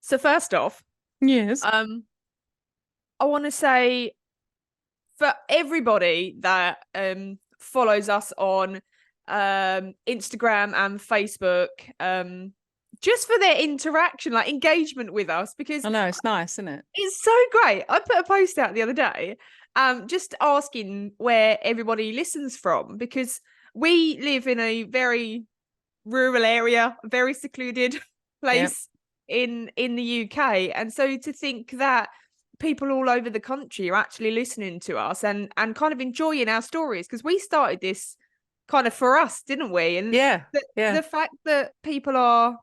So first off, Yes. um, I want to say for everybody that follows us on Instagram and Facebook, just for their interaction, like engagement with us, because I know, it's nice, isn't it? it's so great. I put a post out the other day, just asking where everybody listens from, because we live in a very rural area, a very secluded Yep. place in the UK. And so to think that people all over the country are actually listening to us and kind of enjoying our stories, because we started this kind of for us, didn't we? And Yeah. the, Yeah. the fact that people are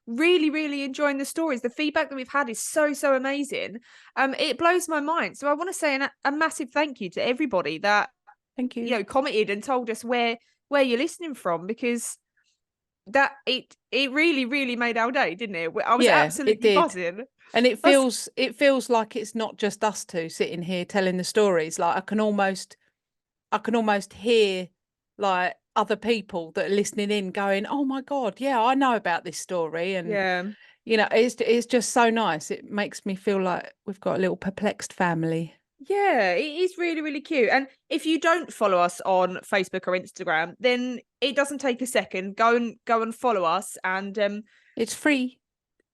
really really enjoying the stories, the feedback that we've had is so amazing. It blows my mind. So I want to say a massive thank you to everybody that Thank you. commented and told us where you're listening from, because that it really really made our day, didn't it? I was Yeah, it absolutely did. buzzing. And it That's, feels like it's not just us two sitting here telling the stories. Like I can almost hear like other people that are listening in going, "Oh my God, yeah, I know about this story." And yeah, it's just so nice. It makes me feel like we've got a little perplexed family. yeah, it is really really cute. And if you don't follow us on Facebook or Instagram, then it doesn't take a second. Go and follow us. And It's free.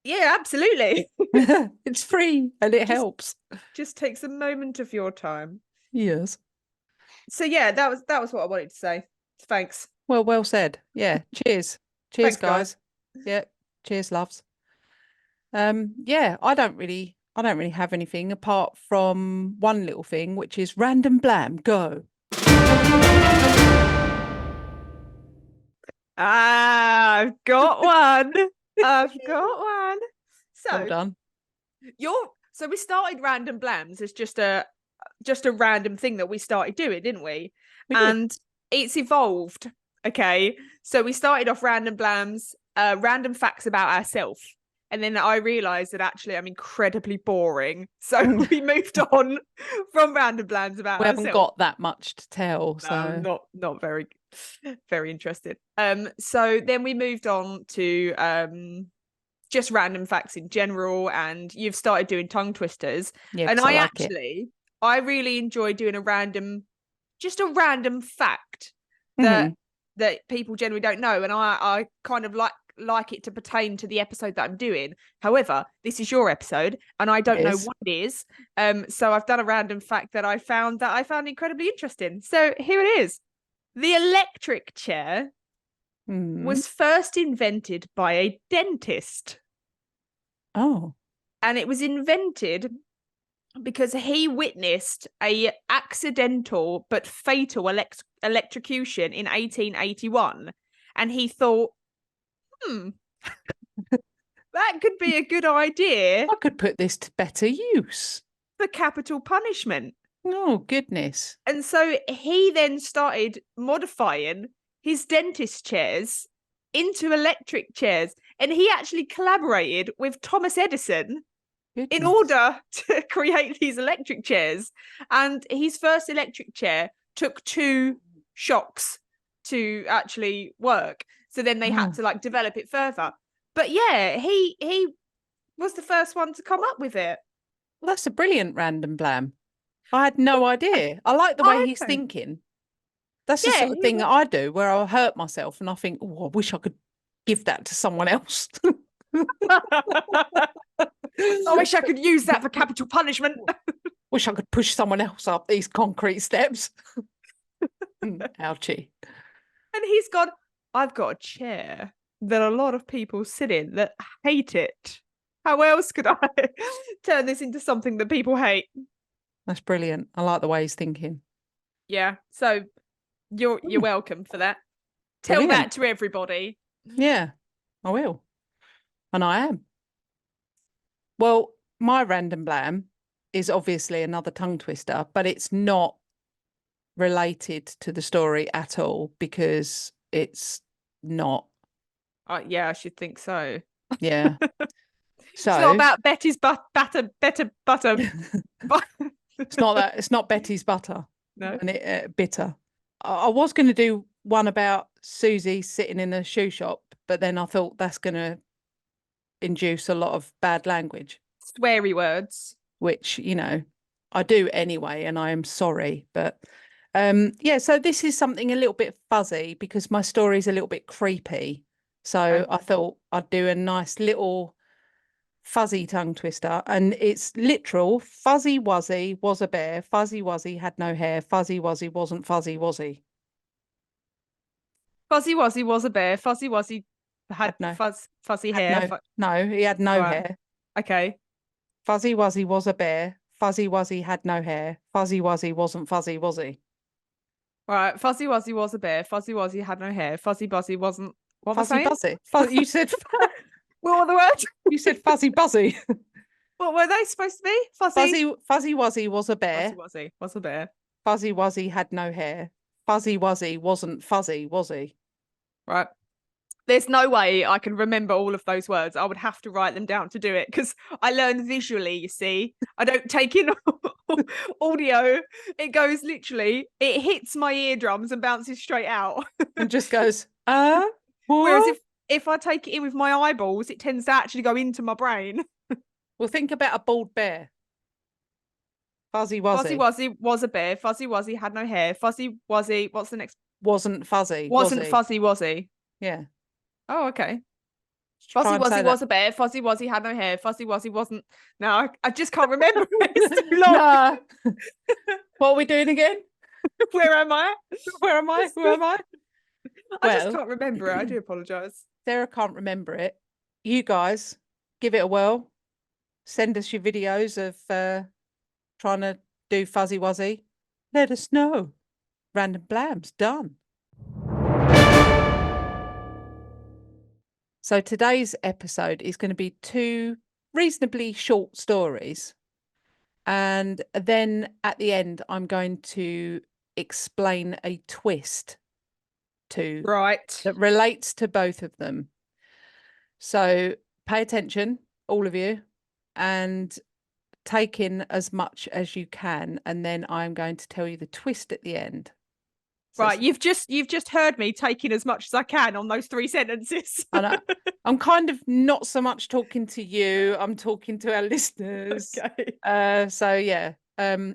yeah, absolutely. It's free and it just helps. just takes a moment of your time. Yes. So yeah, that was what I wanted to say. Thanks. Well said. Yeah. Cheers. Cheers, Thanks, guys. guys. Yeah. Cheers, loves. Yeah, I don't really have anything apart from one little thing, which is random blam. Go. I've got one. I've got one. Well So done. so we started random blams as just a random thing that we started doing, didn't we? We did. And it's evolved. Okay. So we started off random blams, random facts about ourselves. And then I realized that actually I'm incredibly boring. So We we moved on from random blams about haven't ourselves. got that much to tell, No, so not very interested. So then we moved on to just random facts in general, and you've started doing tongue twisters. yeah, And because I like it. I really enjoy doing just a random fact that Hmm. people generally don't know, and I kind of like it to pertain to the episode that I'm doing. However, this is your episode and I It don't know is. what it is. So I've done a random fact that I found incredibly interesting. So here it is. The electric chair Hmm. was first invented by a dentist, Oh, and it was invented because he witnessed a accidental but fatal electrocution in 1881, and he thought, hmm, that could be a good idea I could put this to better use. for capital punishment. Oh, goodness. And so he then started modifying his dentist chairs into electric chairs, and he actually collaborated with Thomas Edison in Goodness. order to create these electric chairs. And his first electric chair took 2 shocks to actually work. So then they had Oh, to like develop it further. But yeah, he was the first one to come up with it. well, that's a brilliant random blam. I had no idea. I like the way Oh, he's okay. thinking. That's the Yeah, sort of thing that I do where I'll hurt myself and I think, oh, I wish I could give that to someone else. I wish I could use that for capital punishment. Wish I could push someone else up these concrete steps. Ouchie. And he's gone, I've got a chair that a lot of people sit in that hate it. How else could I turn this into something that people hate? That's brilliant. I like the way he's thinking. Yeah. So you're welcome for that. Tell Brilliant. that to everybody. Yeah, I will. And I am. Well, my random blam is obviously another tongue twister, but it's not related to the story at all because it's not. Yeah, I should think so. Yeah. It's not So about Betty's better butter. it's not that. It's not Betty's butter No. and it bitter. I was going to do one about Susie sitting in a shoe shop, but then I thought that's going to induce a lot of bad language, Sweary words. which, I do anyway, and I am sorry. But yeah, so this is something a little bit fuzzy because my story is a little bit creepy. So Okay. I thought I'd do a nice little fuzzy tongue twister, and it's literal. Fuzzy Wuzzy was a bear. Fuzzy Wuzzy had no hair. Fuzzy Wuzzy wasn't fuzzy, was he? Fuzzy Wuzzy was a bear. Fuzzy Wuzzy had Had no, fuzzy had hair. no, no, he had All no right. hair. Okay. Fuzzy Wuzzy was a bear. Fuzzy Wuzzy had no hair. Fuzzy Wuzzy wasn't fuzzy, was he? All right. Fuzzy Wuzzy was a bear. Fuzzy Wuzzy had no hair. Fuzzy Buzzy wasn't. What was I Fuzzy saying? Buzzy. You said What were the words? you said Fuzzy Buzzy. What were they supposed to be? Fuzzy. Fuzzy Wuzzy was a Fuzzy bear. Wuzzy was a bear. Fuzzy Wuzzy had no hair. Fuzzy Wuzzy wasn't fuzzy, was he? Right. There's no way I can remember all of those words. I would have to write them down to do it because I learn visually, you see. I don't take in audio. It goes literally, it hits my eardrums and bounces straight out. And just goes, Whereas what? if I take it in with my eyeballs, it tends to actually go into my brain. Well, think about a bald bear. Fuzzy Fuzzy Wuzzy. Wuzzy was a bear. Fuzzy Wuzzy had no hair. Fuzzy Wuzzy, what's the next? Wasn't fuzzy, was Wasn't he? Fuzzy Wuzzy. Yeah. Oh, okay. Try Fuzzy and say Wuzzy that. was a bear. Fuzzy Wuzzy had no hair. Fuzzy Wuzzy wasn't. No, I just can't remember. It's too long. Nah. What are we doing again? Where am I? Where am I? Who am I? I just can't remember it. I do apologise. Sarah can't remember it. You guys, give it a whirl. Send us your videos of trying to do Fuzzy Wuzzy. Let us know. Random Blams, done. So today's episode is going to be 2 reasonably short stories. And then at the end, I'm going to explain a twist that relates to both of them. So pay attention, all of you, and take in as much as you can. And then I'm going to tell you the twist at the end. So Right, you've just heard me taking as much as I can on those 3 sentences. I'm kind of not so much talking to you. I'm talking to our listeners. Okay. So yeah.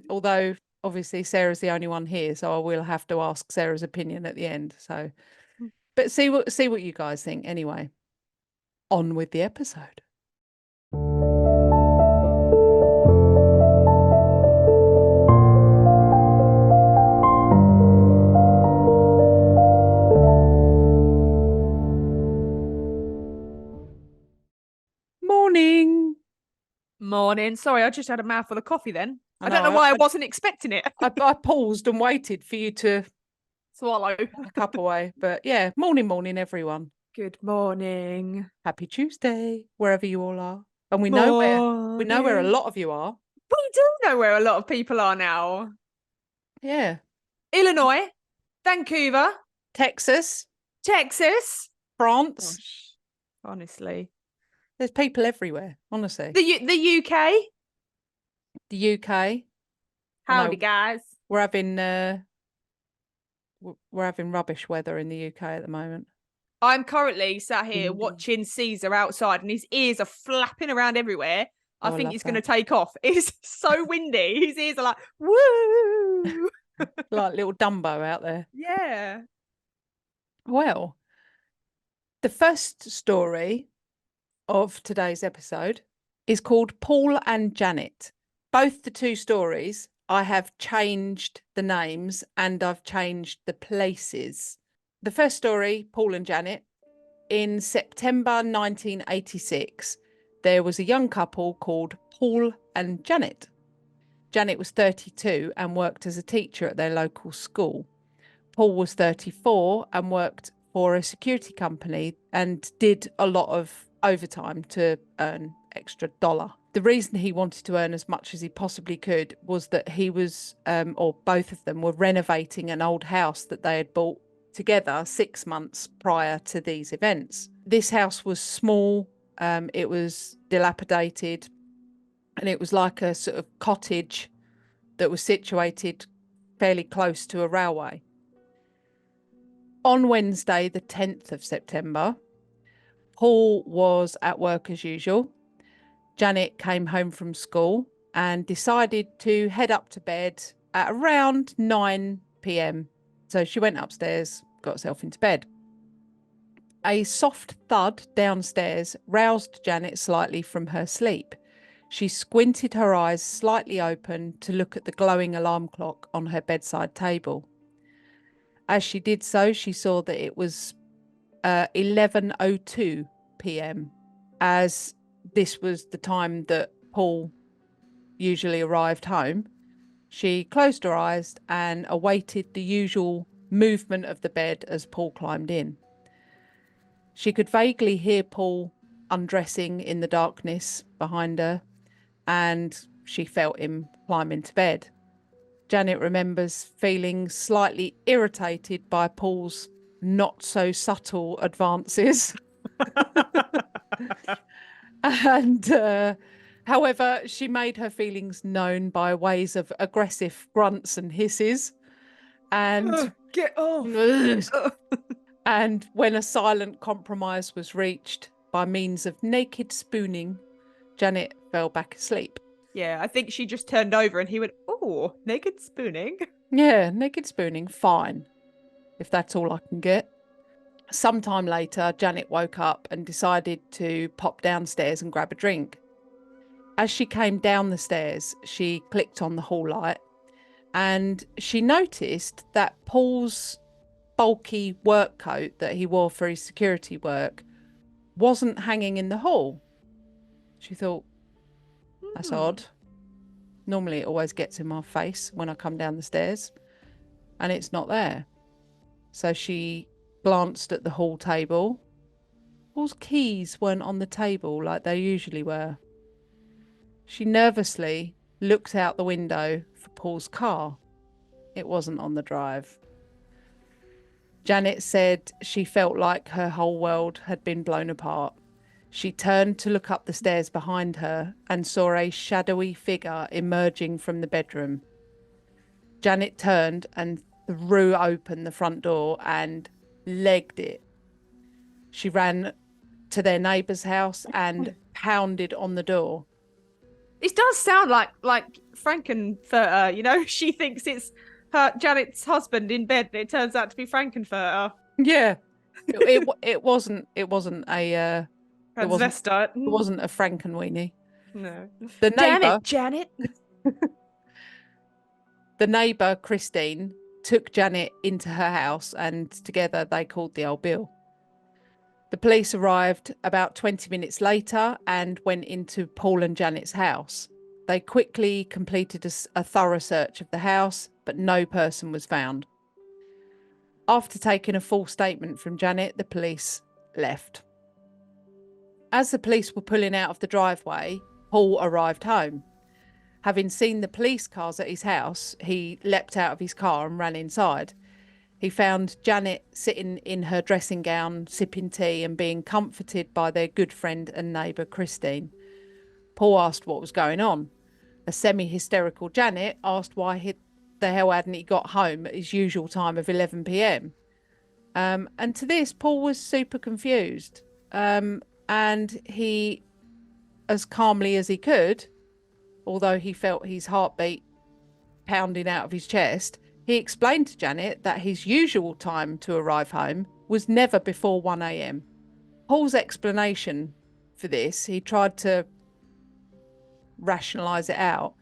Although obviously Sarah's the only one here, so I will have to ask Sarah's opinion at the end. So, but see what you guys think anyway. On with the episode. Morning. Morning. Sorry, I just had a mouthful of coffee then. I don't know know, why I wasn't expecting it. I paused and waited for you to Swallow. a cup away. But yeah, morning, everyone. Good morning. Happy Tuesday, wherever you all are. And we know where a Morning. lot of you are. We do know where a lot of people are now. Yeah. Illinois, Vancouver, Texas, Texas. France. Gosh, honestly. There's people everywhere, honestly. The UK. The UK. Howdy, guys. We're having rubbish weather in the UK at the moment. I'm currently sat here Indeed. watching Caesar outside and his ears are flapping around everywhere. I think he's going to take off. It's so windy. His ears are like, woo! Like little Dumbo out there. Yeah. Well, the first story of today's episode is called Paul and Janet. Both the 2 stories, I have changed the names and I've changed the places. The first story, Paul and Janet, in September 1986, there was a young couple called Paul and Janet. Janet was 32 and worked as a teacher at their local school. Paul was 34 and worked for a security company and did a lot of overtime to earn extra dollar. The reason he wanted to earn as much as he possibly could was that he was, or both of them were renovating an old house that they had bought together 6 months prior to these events. This house was small, it was dilapidated, and it was like a sort of cottage that was situated fairly close to a railway. On Wednesday, the 10th of September, Paul was at work as usual. Janet came home from school and decided to head up to bed at around 9 p.m. So she went upstairs, got herself into bed. A soft thud downstairs roused Janet slightly from her sleep. She squinted her eyes slightly open to look at the glowing alarm clock on her bedside table. As she did so, she saw that it was 11:02 p.m. as this was the time that Paul usually arrived home. She closed her eyes and awaited the usual movement of the bed as Paul climbed in. She could vaguely hear Paul undressing in the darkness behind her, and she felt him climb into bed. Janet remembers feeling slightly irritated by Paul's not so subtle advances. And however, she made her feelings known by ways of aggressive grunts and hisses. And get off. And when a silent compromise was reached by means of naked spooning, Janet fell back asleep. Yeah, I think she just turned over and he went, oh, naked spooning. Yeah, naked spooning, fine, if that's all I can get. Sometime later, Janet woke up and decided to pop downstairs and grab a drink. As she came down the stairs, she clicked on the hall light and she noticed that Paul's bulky work coat that he wore for his security work wasn't hanging in the hall. She thought, that's odd. Normally it always gets in my face when I come down the stairs, and it's not there. So she glanced at the hall table. Paul's keys weren't on the table like they usually were. She nervously looked out the window for Paul's car. It wasn't on the drive. Janet said she felt like her whole world had been blown apart. She turned to look up the stairs behind her and saw a shadowy figure emerging from the bedroom. Janet turned and threw open the front door and legged it. She ran to their neighbour's house and pounded on the door. This does sound like Frankenfurter, you know? She thinks it's her Janet's husband in bed, and it turns out to be Frankenfurter. Yeah. It wasn't a Transvestite. It wasn't a Frankenweenie. No. The Damn neighbour, it, Janet. the neighbour, Christine, took Janet into her house and together they called the old bill. The police arrived about 20 minutes later and went into Paul and Janet's house. They quickly completed a thorough search of the house, but no person was found. After taking a full statement from Janet, the police left. As the police were pulling out of the driveway, Paul arrived home. Having seen the police cars at his house, he leapt out of his car and ran inside. He found Janet sitting in her dressing gown, sipping tea and being comforted by their good friend and neighbour, Christine. Paul asked what was going on. A semi-hysterical Janet asked why the hell hadn't he got home at his usual time of 11 p.m. And to this, Paul was super confused. And he, as calmly as he could, although he felt his heartbeat pounding out of his chest, he explained to Janet that his usual time to arrive home was never before 1 a.m. Paul's explanation for this, he tried to rationalise it out.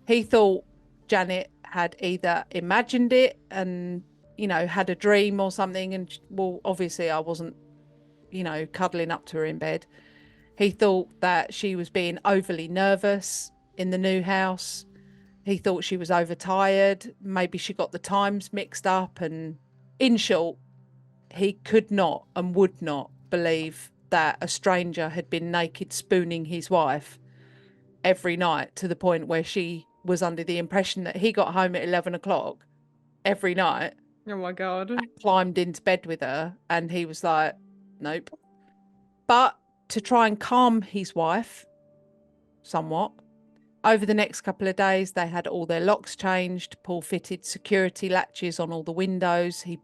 He thought Janet had either imagined it and, you know, had a dream or something. And, well, obviously I wasn't, you know, cuddling up to her in bed. He thought that she was being overly nervous in the new house. He thought she was overtired. Maybe she got the times mixed up. And in short, he could not and would not believe that a stranger had been naked spooning his wife every night to the point where she was under the impression that he got home at 11 o'clock every night. Oh my God. And climbed into bed with her. And he was like, nope. But to try and calm his wife somewhat, over the next couple of days, they had all their locks changed. Paul fitted security latches on all the windows. He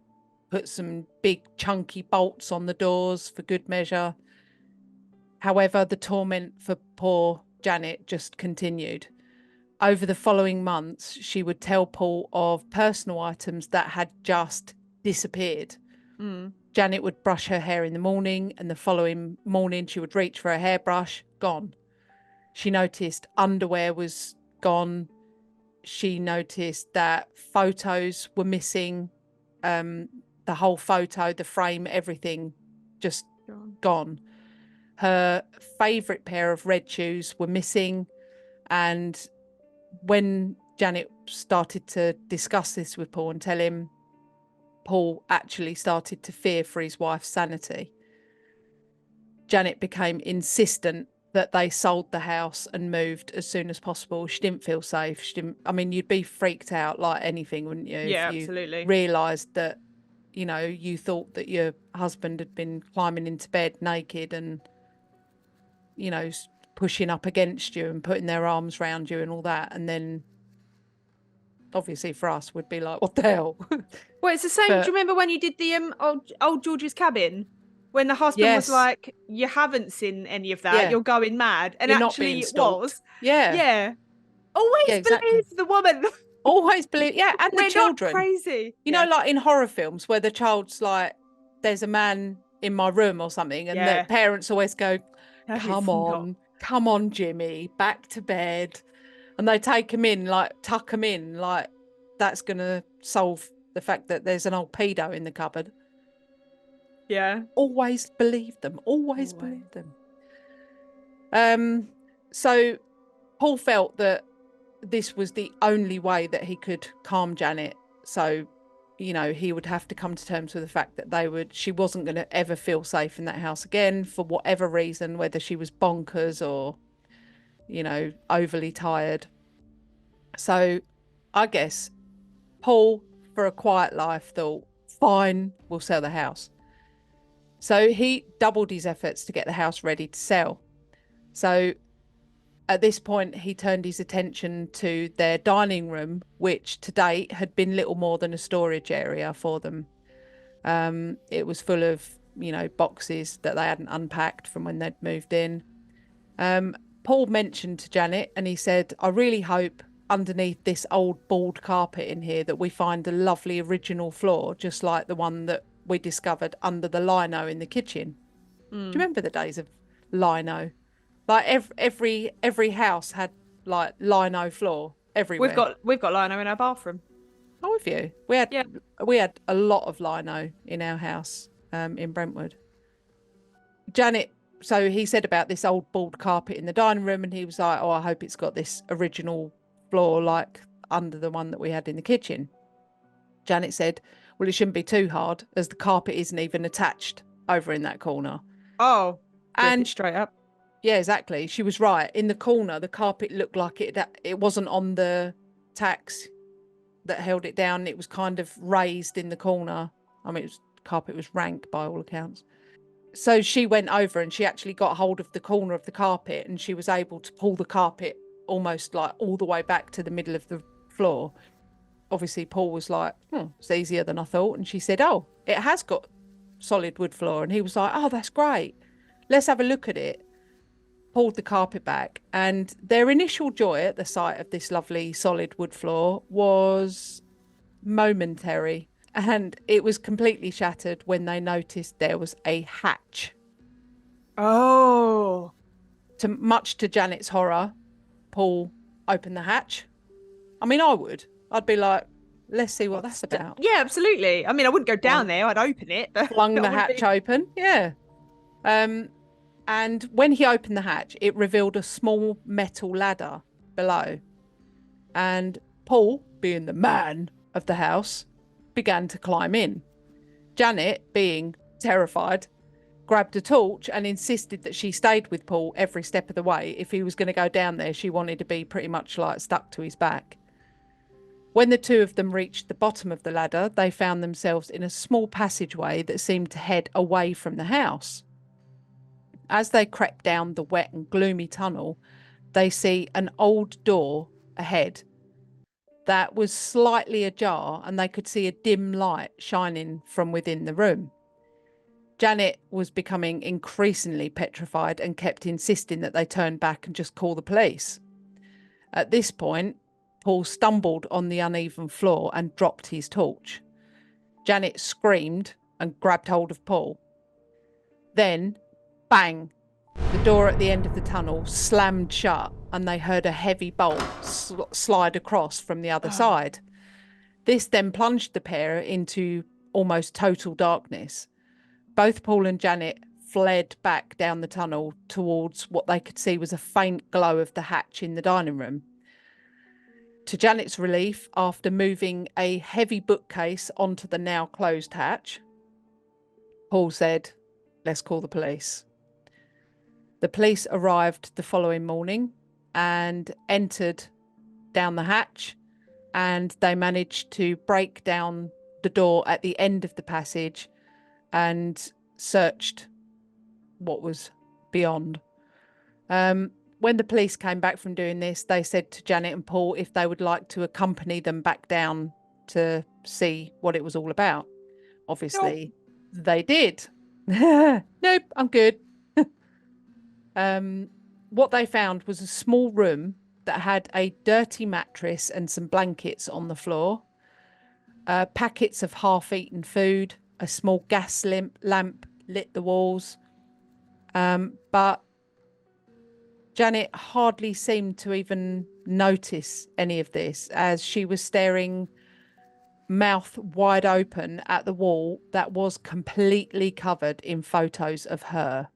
put some big chunky bolts on the doors for good measure. However, the torment for poor Janet just continued. Over the following months, she would tell Paul of personal items that had just disappeared. Mm. Janet would brush her hair in the morning, and the following morning she would reach for a hairbrush, gone. She noticed underwear was gone. She noticed that photos were missing. The whole photo, the frame, everything just gone. Her favourite pair of red shoes were missing. And when Janet started to discuss this with Paul and tell him, Paul actually started to fear for his wife's sanity. Janet became insistent that they sold the house and moved as soon as possible. She didn't feel safe. I mean, you'd be freaked out like anything, wouldn't you? Yeah, if you absolutely. realised that, you know, you thought that your husband had been climbing into bed naked and, you know, pushing up against you and putting their arms around you and all that. And then obviously for us would be like, what the hell? Well, it's the same. But Do you remember when you did the old George's cabin? When the husband was yes, like, "You haven't seen any of that. yeah, You're going mad," and you're not being actually it stalked. was. Yeah, Yeah. yeah, Always exactly. believe the woman. Always believe, yeah, and the We're not children. crazy. You know, like in horror films where the child's like, there's a man in my room or something, and the Yeah. parents always go, That is not. come on, Jimmy, back to bed. And they take him in, like, tuck him in, like, that's going to solve the fact that there's an old pedo in the cupboard. Yeah. Always believe them. Always believe them. So Paul felt that this was the only way that he could calm Janet. So, you know, he would have to come to terms with the fact that she wasn't going to ever feel safe in that house again for whatever reason, whether she was bonkers or, you know, overly tired. So I guess Paul, for a quiet life, thought, fine, we'll sell the house. So he doubled his efforts to get the house ready to sell. So at this point, he turned his attention to their dining room, which to date had been little more than a storage area for them. It was full of, you know, boxes that they hadn't unpacked from when they'd moved in. Paul mentioned to Janet, and he said, I really hope underneath this old bald carpet in here that we find a lovely original floor, just like the one that we discovered under the lino in the kitchen. Do you remember the days of lino? Like every house had like lino floor everywhere. We've got lino in our bathroom. Oh, with you? We had a lot of lino in our house in Brentwood. Janet, so he said about this old bald carpet in the dining room, and he was like, oh, I hope it's got this original floor like under the one that we had in the kitchen. Janet said, well, it shouldn't be too hard as the carpet isn't even attached over in that corner. Oh, rip And it straight up. yeah, exactly. She was right. In the corner, the carpet looked like it wasn't on the tacks that held it down. It was kind of raised in the corner. I mean, carpet was rank by all accounts. So she went over and she actually got hold of the corner of the carpet, and she was able to pull the carpet almost like all the way back to the middle of the floor. Obviously, Paul was like, it's easier than I thought. And she said, oh, it has got solid wood floor. And he was like, oh, that's great. Let's have a look at it. Pulled the carpet back, and their initial joy at the sight of this lovely solid wood floor was momentary, and it was completely shattered when they noticed there was a hatch. Oh. Much to Janet's horror, Paul opened the hatch. I mean, I'd be like, let's see what that's about. Yeah, absolutely. I mean, I wouldn't go down there. I'd open it, but flung the hatch open. Yeah. And when he opened the hatch, it revealed a small metal ladder below. And Paul, being the man of the house, began to climb in. Janet, being terrified, grabbed a torch and insisted that she stayed with Paul every step of the way. If he was going to go down there, she wanted to be pretty much like stuck to his back. When the two of them reached the bottom of the ladder, they found themselves in a small passageway that seemed to head away from the house. As they crept down the wet and gloomy tunnel, they see an old door ahead that was slightly ajar, and they could see a dim light shining from within the room. Janet was becoming increasingly petrified and kept insisting that they turn back and just call the police. At this point, Paul stumbled on the uneven floor and dropped his torch. Janet screamed and grabbed hold of Paul. Then, bang, the door at the end of the tunnel slammed shut and they heard a heavy bolt slide across from the other side. This then plunged the pair into almost total darkness. Both Paul and Janet fled back down the tunnel towards what they could see was a faint glow of the hatch in the dining room. To Janet's relief, after moving a heavy bookcase onto the now closed hatch, Paul said, "Let's call the police." The police arrived the following morning and entered down the hatch, and they managed to break down the door at the end of the passage and searched what was beyond. When the police came back from doing this, they said to Janet and Paul if they would like to accompany them back down to see what it was all about. Obviously, they did. Nope, I'm good. What they found was a small room that had a dirty mattress and some blankets on the floor, packets of half-eaten food, a small gas lamp lit the walls, but Janet hardly seemed to even notice any of this as she was staring mouth wide open at the wall that was completely covered in photos of her.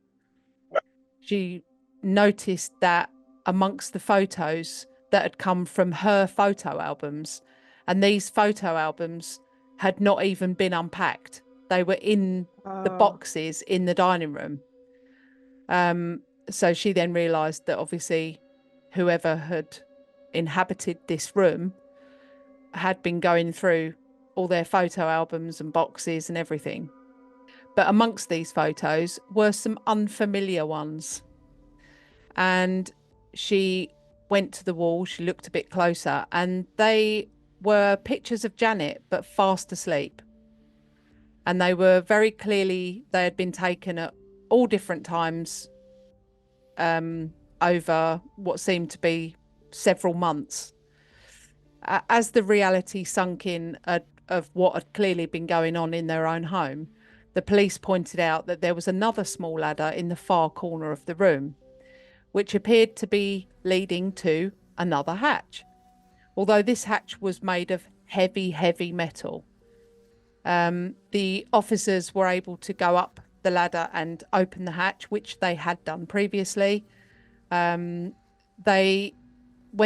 She noticed that amongst the photos that had come from her photo albums, and these photo albums had not even been unpacked. They were in the boxes in the dining room. So she then realised that obviously whoever had inhabited this room had been going through all their photo albums and boxes and everything. But amongst these photos were some unfamiliar ones. And she went to the wall, she looked a bit closer, and they were pictures of Janet, but fast asleep. And they were very clearly, they had been taken at all different times over what seemed to be several months. As the reality sunk in of what had clearly been going on in their own home, the police pointed out that there was another small ladder in the far corner of the room, which appeared to be leading to another hatch, although this hatch was made of heavy, heavy metal. The officers were able to go up the ladder and open the hatch, which they had done previously. When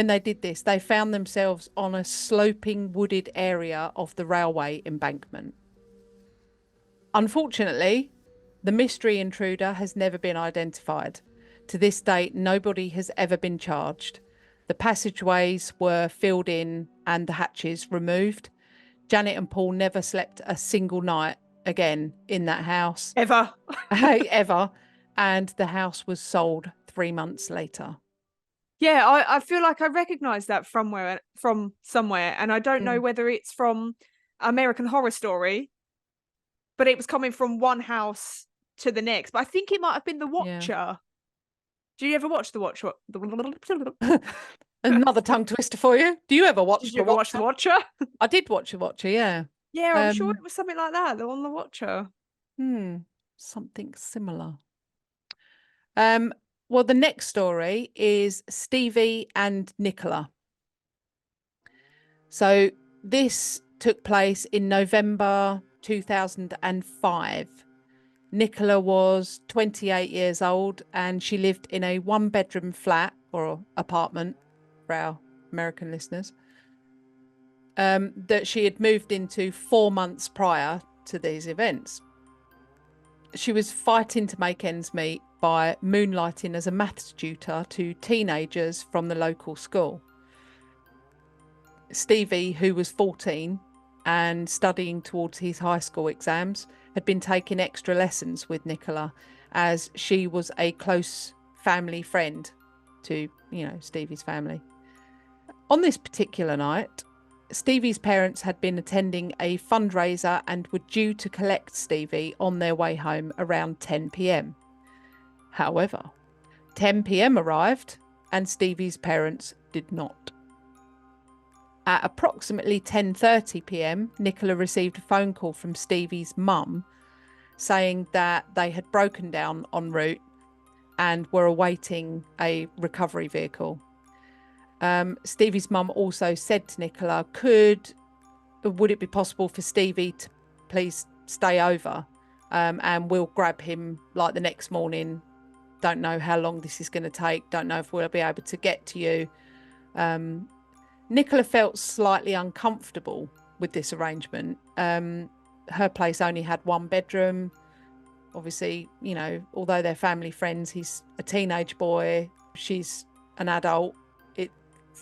they did this, they found themselves on a sloping wooded area of the railway embankment. Unfortunately, the mystery intruder has never been identified. To this date, nobody has ever been charged. The passageways were filled in and the hatches removed. Janet and Paul never slept a single night again in that house. Ever. Ever. And the house was sold 3 months later. Yeah, I feel like I recognise that from somewhere, and I don't know whether it's from American Horror Story, but it was coming from one house to the next. But I think it might have been The Watcher. Yeah. Do you ever watch The Watcher? Another tongue twister for you. Do you ever watch The Watcher? Watch The Watcher? I did watch The Watcher, yeah. Yeah, I'm sure it was something like that on The Watcher. Something similar. Well, the next story is Stevie and Nicola. So this took place in November 2005. Nicola was 28 years old and she lived in a one-bedroom flat or apartment for our American listeners that she had moved into 4 months prior to these events. She was fighting to make ends meet by moonlighting as a maths tutor to teenagers from the local school. Stevie, who was 14 and studying towards his high school exams, had been taking extra lessons with Nicola as she was a close family friend to, Stevie's family. On this particular night, Stevie's parents had been attending a fundraiser and were due to collect Stevie on their way home around 10 p.m. However, 10 p.m. arrived and Stevie's parents did not. At approximately 10:30 p.m, Nicola received a phone call from Stevie's mum saying that they had broken down en route and were awaiting a recovery vehicle. Stevie's mum also said to Nicola, would it be possible for Stevie to please stay over, and we'll grab him like the next morning. Don't know how long this is going to take. Don't know if we'll be able to get to you. Nicola felt slightly uncomfortable with this arrangement. Her place only had one bedroom. Obviously, you know, although they're family friends, he's a teenage boy, she's an adult.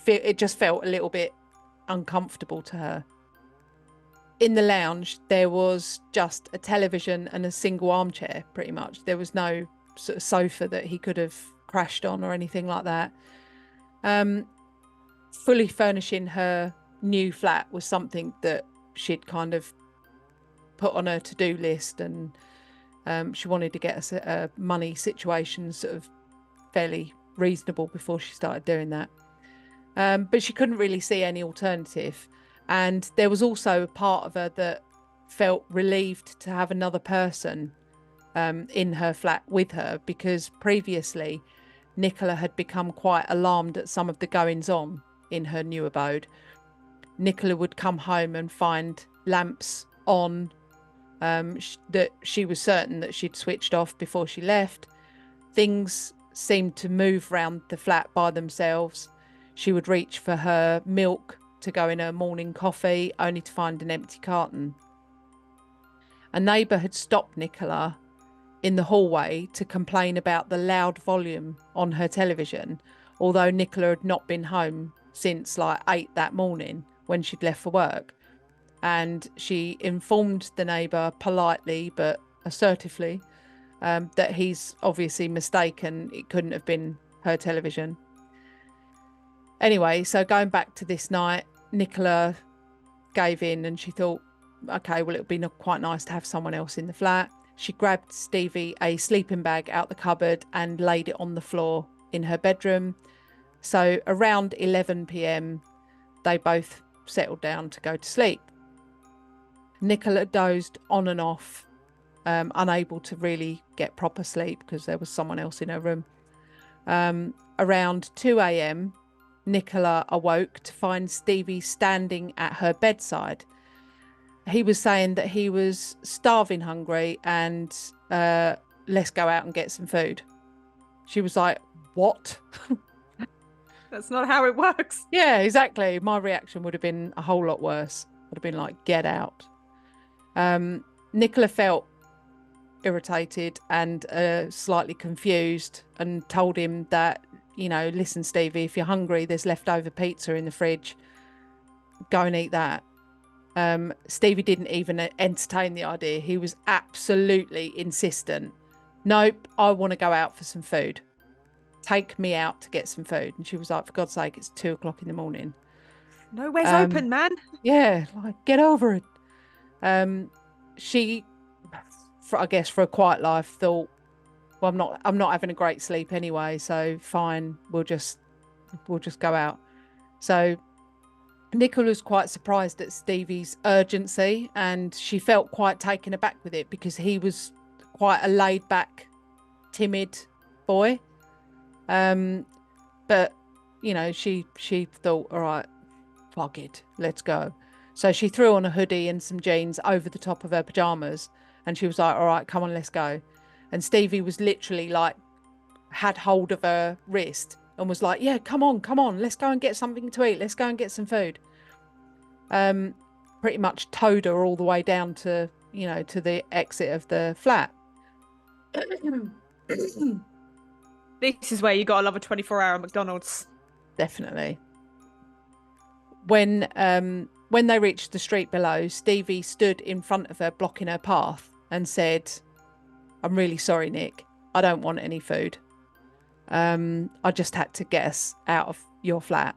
It just felt a little bit uncomfortable to her. In the lounge, there was just a television and a single armchair, pretty much. There was no sort of sofa that he could have crashed on or anything like that. Fully furnishing her new flat was something that she'd kind of put on her to-do list, and she wanted to get a money situation sort of fairly reasonable before she started doing that. But she couldn't really see any alternative. And there was also a part of her that felt relieved to have another person in her flat with her, because previously Nicola had become quite alarmed at some of the goings on in her new abode. Nicola would come home and find lamps on that she was certain that she'd switched off before she left. Things seemed to move round the flat by themselves. She would reach for her milk to go in her morning coffee, only to find an empty carton. A neighbour had stopped Nicola in the hallway to complain about the loud volume on her television, although Nicola had not been home since like 8 that morning when she'd left for work. And she informed the neighbour politely but assertively that he's obviously mistaken. It couldn't have been her television. Anyway, so going back to this night, Nicola gave in and she thought, okay, well, it would be quite nice to have someone else in the flat. She grabbed Stevie a sleeping bag out the cupboard and laid it on the floor in her bedroom. So around 11 p.m, they both settled down to go to sleep. Nicola dozed on and off, unable to really get proper sleep because there was someone else in her room. Around 2 a.m, Nicola awoke to find Stevie standing at her bedside. He was saying that he was starving hungry and let's go out and get some food. She was like, what? That's not how it works. Yeah, exactly. My reaction would have been a whole lot worse. Would have been like, get out. Nicola felt irritated and slightly confused and told him that, you know, listen, Stevie, if you're hungry, there's leftover pizza in the fridge. Go and eat that. Stevie didn't even entertain the idea. He was absolutely insistent. Nope, I want to go out for some food. Take me out to get some food. And she was like, for God's sake, it's 2 o'clock in the morning. Nowhere's open, man. Yeah, like, get over it. She, I guess, for a quiet life, thought, well, I'm not having a great sleep anyway, so fine, we'll just go out. So Nicola was quite surprised at Stevie's urgency, and she felt quite taken aback with it because he was quite a laid back, timid boy. But you know, she thought, all right, fuck it, let's go. So she threw on a hoodie and some jeans over the top of her pajamas, and she was like, all right, come on, let's go. And Stevie was literally like, had hold of her wrist and was like, yeah, come on, let's go and get something to eat. Let's go and get some food. Pretty much towed her all the way down to, you know, to the exit of the flat. This is where you gotta love a 24-hour McDonald's. Definitely. When they reached the street below, Stevie stood in front of her, blocking her path, and said, I'm really sorry, Nick. I don't want any food. I just had to get us out of your flat.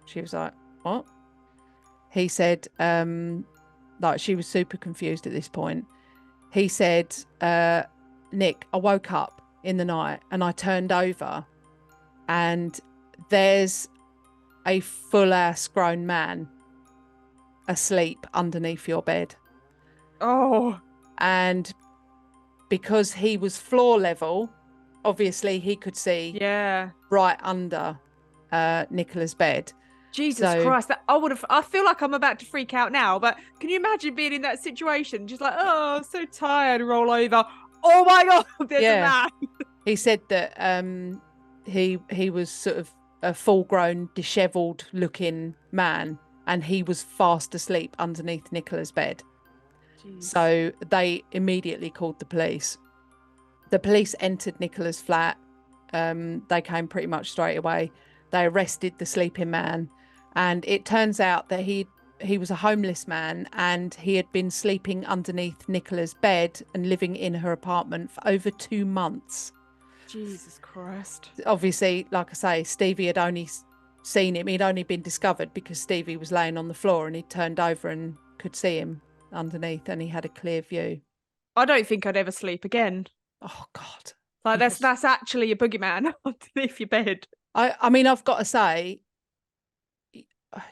She was like, what? he said, like she was super confused at this point. He said, Nick, I woke up in the night and I turned over and there's a full-ass grown man asleep underneath your bed. Oh, And because he was floor level, obviously he could see yeah. right under Nicola's bed. Jesus So, Christ, I feel like I'm about to freak out now, but can you imagine being in that situation? Just like, oh, I'm so tired, roll over. Oh my God, there's a man. He said that he was sort of a full-grown, dishevelled looking man, and he was fast asleep underneath Nicola's bed. Jeez. So they immediately called the police. The police entered Nicola's flat. They came pretty much straight away. They arrested the sleeping man, and it turns out that he was a homeless man and he had been sleeping underneath Nicola's bed and living in her apartment for over 2 months. Jesus Christ. Obviously, like I say, Stevie had only seen him. He'd only been discovered because Stevie was laying on the floor and he turned over and could see him underneath, and he had a clear view. I don't think I'd ever sleep again. Oh God. Like that's actually a boogeyman underneath your bed. I mean, I've got to say,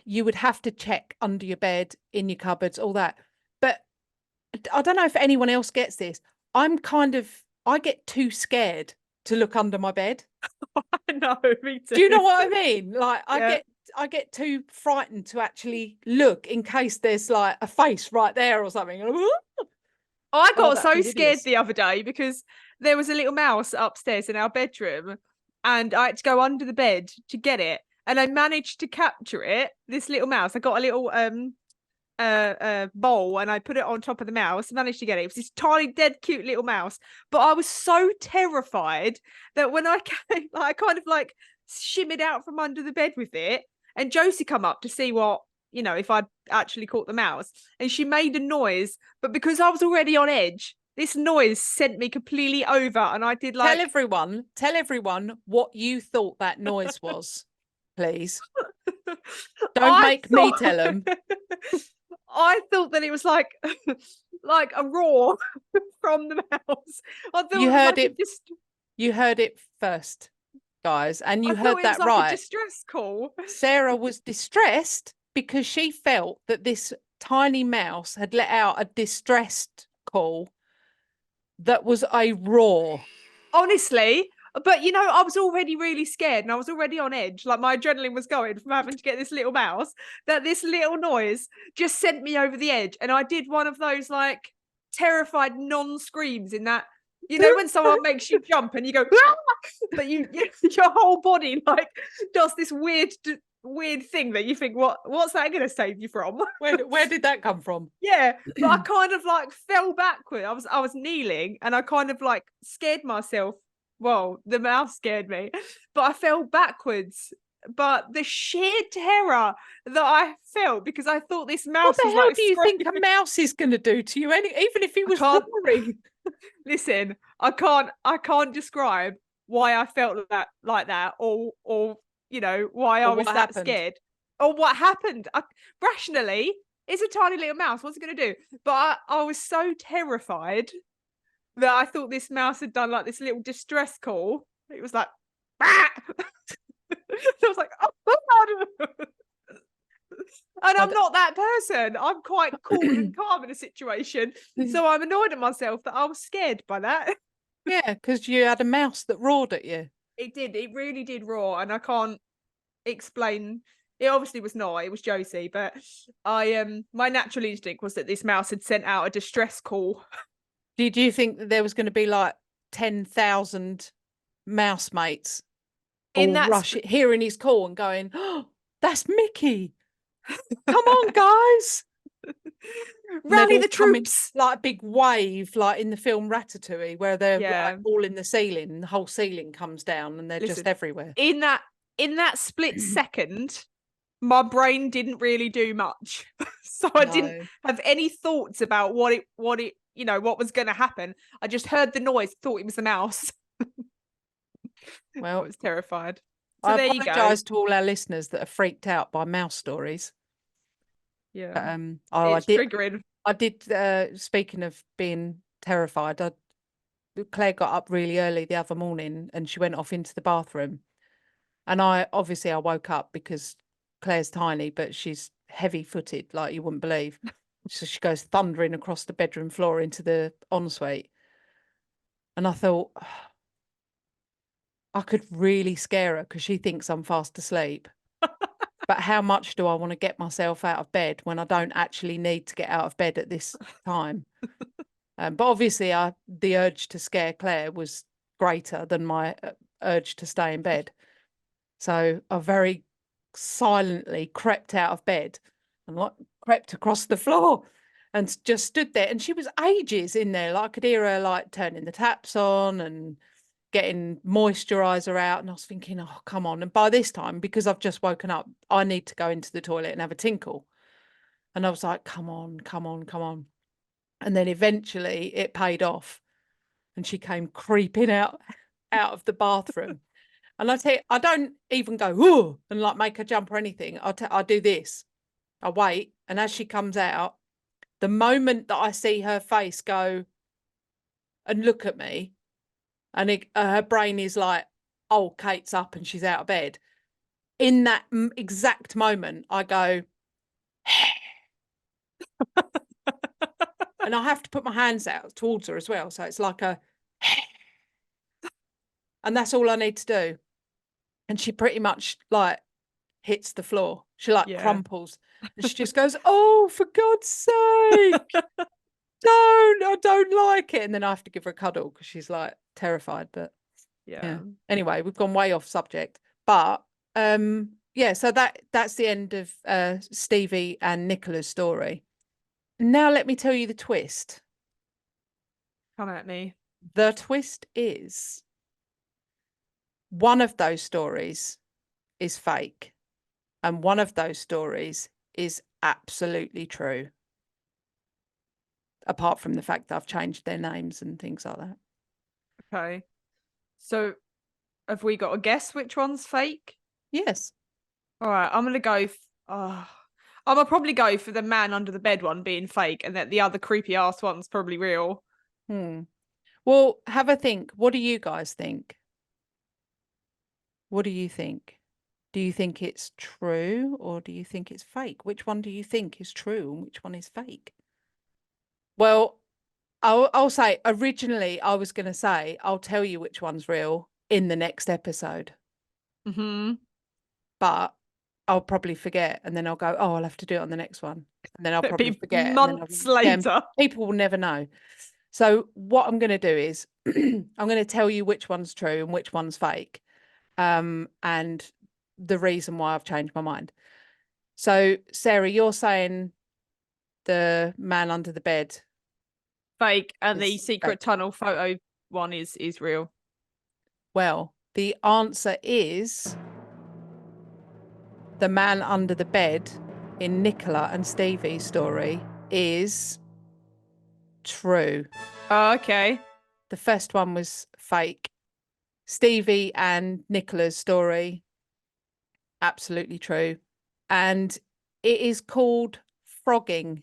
you would have to check under your bed, in your cupboards, all that. But I don't know if anyone else gets this. I get too scared to look under my bed. I know, me too. Do you know what I mean? Like Yeah. I get too frightened to actually look in case there's like a face right there or something. I got that'd so be scared hideous. the other day because there was a little mouse upstairs in our bedroom and I had to go under the bed to get it. And I managed to capture it, this little mouse. I got a little bowl and I put it on top of the mouse, managed to get it. It was this tiny, dead, cute little mouse. But I was so terrified that when I came, I kind of like shimmied out from under the bed with it. And Josie come up to see what, if I'd actually caught the mouse. And she made a noise, but because I was already on edge, this noise sent me completely over. And I did like Tell everyone what you thought that noise was, please. Don't make me tell them. I thought that it was like like a roar from the mouse. I thought You heard it. You heard it first, guys, and you I heard thought it that was like right. a distress call. Sarah was distressed because she felt that this tiny mouse had let out a distressed call that was a roar. Honestly, but I was already really scared and I was already on edge. Like my adrenaline was going from having to get this little mouse, that this little noise just sent me over the edge. And I did one of those like terrified non-screams in that, when someone makes you jump and you go, ah! But your whole body like does this weird thing that you think, what's that going to save you from? Where did that come from? Yeah, but I kind of like fell backward. I was kneeling and I kind of like scared myself. Well, the mouse scared me, but I fell backwards. But the sheer terror that I felt because I thought this mouse What the was hell like do you think a mouse is going to do to you? Even if he was roaring. Listen, I can't describe why I felt like that, or why I was that scared, or what happened. Rationally, it's a tiny little mouse. What's it going to do? But I was so terrified that I thought this mouse had done like this little distress call. It was like, bah! I was like, oh God. And I'm not that person. I'm quite cool and calm in a situation. So I'm annoyed at myself that I was scared by that. Yeah, because you had a mouse that roared at you. It did. It really did roar. And I can't explain. It obviously was not. It was Josie. But my natural instinct was that this mouse had sent out a distress call. Did you think that there was going to be like 10,000 mouse mates all hearing his call and going, oh, that's Mickey. Come on, guys. Rally the troops. Like a big wave, like in the film Ratatouille, where they're like all in the ceiling and the whole ceiling comes down and they're just everywhere. In that split second, my brain didn't really do much. So I didn't have any thoughts about what was going to happen. I just heard the noise, thought it was the mouse. Well, I was terrified. So I apologise to all our listeners that are freaked out by mouse stories. Yeah. Oh, It's triggering. I did, speaking of being terrified, Claire got up really early the other morning and she went off into the bathroom. And I woke up because Claire's tiny, but she's heavy footed, like you wouldn't believe. So she goes thundering across the bedroom floor into the ensuite. And I thought, I could really scare her because she thinks I'm fast asleep. But how much do I want to get myself out of bed when I don't actually need to get out of bed at this time? But obviously, the urge to scare Claire was greater than my urge to stay in bed. So I very silently crept out of bed and like crept across the floor and just stood there. And she was ages in there. Like I could hear her like turning the taps on and getting moisturizer out. And I was thinking, oh, come on. And by this time, because I've just woken up, I need to go into the toilet and have a tinkle. And I was like, come on, come on, come on. And then eventually it paid off. And she came creeping out of the bathroom. And I tell you, I don't even go, ooh, and like make her jump or anything. I do this. I wait. And as she comes out, the moment that I see her face go and look at me, and her brain is like, oh, Kate's up and she's out of bed. In that exact moment, I go, and I have to put my hands out towards her as well. So it's like and that's all I need to do. And she pretty much like hits the floor. She like Yeah. crumples and she just goes, oh, for God's sake, I don't like it. And then I have to give her a cuddle because she's like terrified. But yeah. Anyway, we've gone way off subject. But yeah, so that's the end of Stevie and Nicola's story. Now let me tell you the twist. Come at me. The twist is one of those stories is fake and one of those stories is absolutely true. Apart from the fact that I've changed their names and things like that. Okay. So have we got a guess which one's fake? Yes. All right, I'm gonna go. I'm gonna probably go for the man under the bed one being fake, and that the other creepy ass one's probably real. Well, have a think. What do you guys think? What do you think? Do you think it's true or do you think it's fake? Which one do you think is true and which one is fake? Well, I'll say originally I was going to say I'll tell you which one's real in the next episode. But I'll probably forget and then I'll go, oh, I'll have to do it on the next one. And then I'll probably forget. Months later. People will never know. So what I'm going to do is I'm going to tell you which one's true and which one's fake. And the reason why I've changed my mind. So, Sarah, you're saying the man under the bed fake, and the secret tunnel photo one is real. Well, the answer is the man under the bed in Nicola and Stevie's story is true. Oh, okay. The first one was fake. Stevie and Nicola's story, absolutely true. And it is called frogging.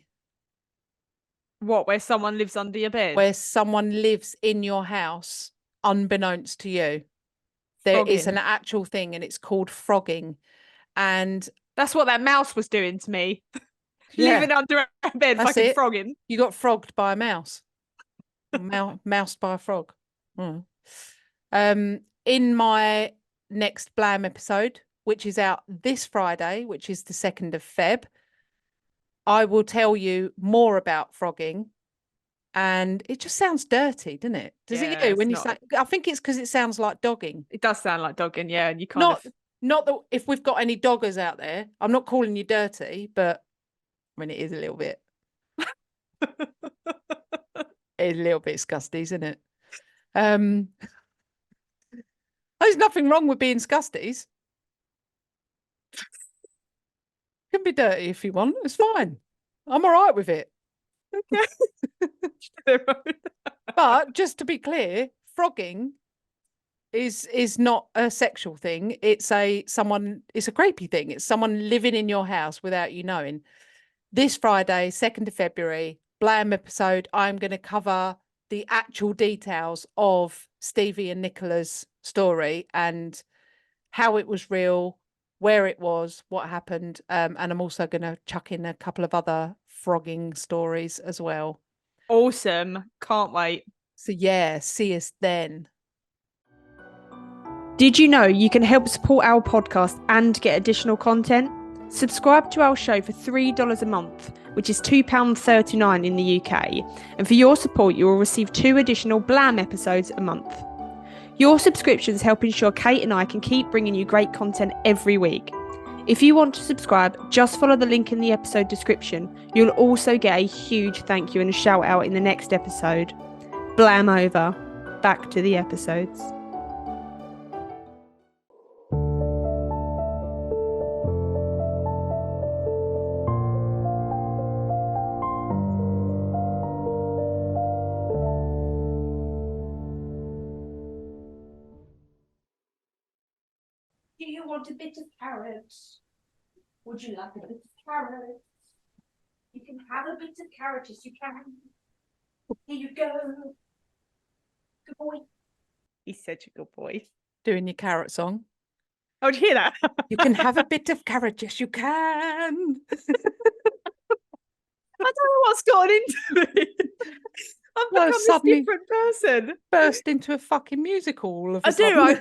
What, where someone lives under your bed? Where someone lives in your house, unbeknownst to you. There is an actual thing and it's called frogging. And that's what that mouse was doing to me. Living under a bed, that's fucking frogging. You got frogged by a mouse. Moused by a frog. In my next Blam episode, which is out this Friday, which is the 2nd of Feb, I will tell you more about frogging. And it just sounds dirty, doesn't it? Does it you? When you say, I think it's because it sounds like dogging. It does sound like dogging, yeah. And you not that if we've got any doggers out there, I'm not calling you dirty, but I mean it is a little bit. It's a little bit scusty, isn't it? There's nothing wrong with being scusties. Can be dirty if you want. It's fine. I'm all right with it. Okay. But just to be clear, frogging is not a sexual thing. It's a creepy thing. It's someone living in your house without you knowing. this Friday, 2nd of February, Blam episode, I'm going to cover the actual details of Stevie and Nicola's story and how it was real, where it was, what happened. And I'm also going to chuck in a couple of other frogging stories as well. Awesome. Can't wait. So yeah, see us then. Did you know you can help support our podcast and get additional content? Subscribe to our show for $3 a month, which is £2.39 in the UK. And for your support, you will receive 2 additional Blam episodes a month. Your subscriptions help ensure Kate and I can keep bringing you great content every week. If you want to subscribe, just follow the link in the episode description. You'll also get a huge thank you and a shout out in the next episode. Blam over. Back to the episodes. Do you want a bit of carrot? Would you like a bit of carrot? You can have a bit of carrot, yes you can. Here you go. Good boy. He's such a good boy. Doing your carrot song. Oh, did you hear that? You can have a bit of carrot, yes you can. I don't know what's gotten into me. I've become this different person. Burst into a fucking musical all of a sudden.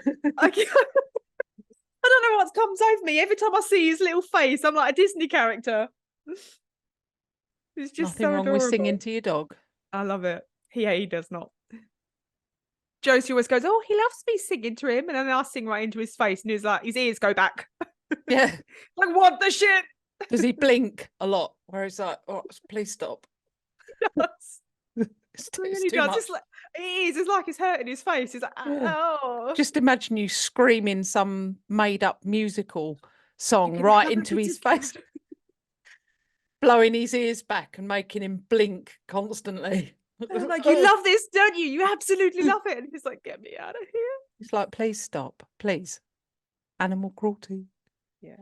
I don't know what comes over me. Every time I see his little face, I'm like a Disney character. It's just nothing so wrong adorable. with singing to your dog. I love it. He does not. Josie always goes, oh, he loves me singing to him. And then I sing right into his face and he's like, his ears go back. Yeah. Like, what the shit? Does he blink a lot? Where he's like, oh, please stop. Yes. It's He too does. much. It's like, it's like it's hurting his face. He's like, oh. Just imagine you screaming some made up musical song right into his face. Blowing his ears back and making him blink constantly. Like, you love this, don't you? You absolutely love it. And he's like, get me out of here. It's like, please stop, please. Animal cruelty. Yeah.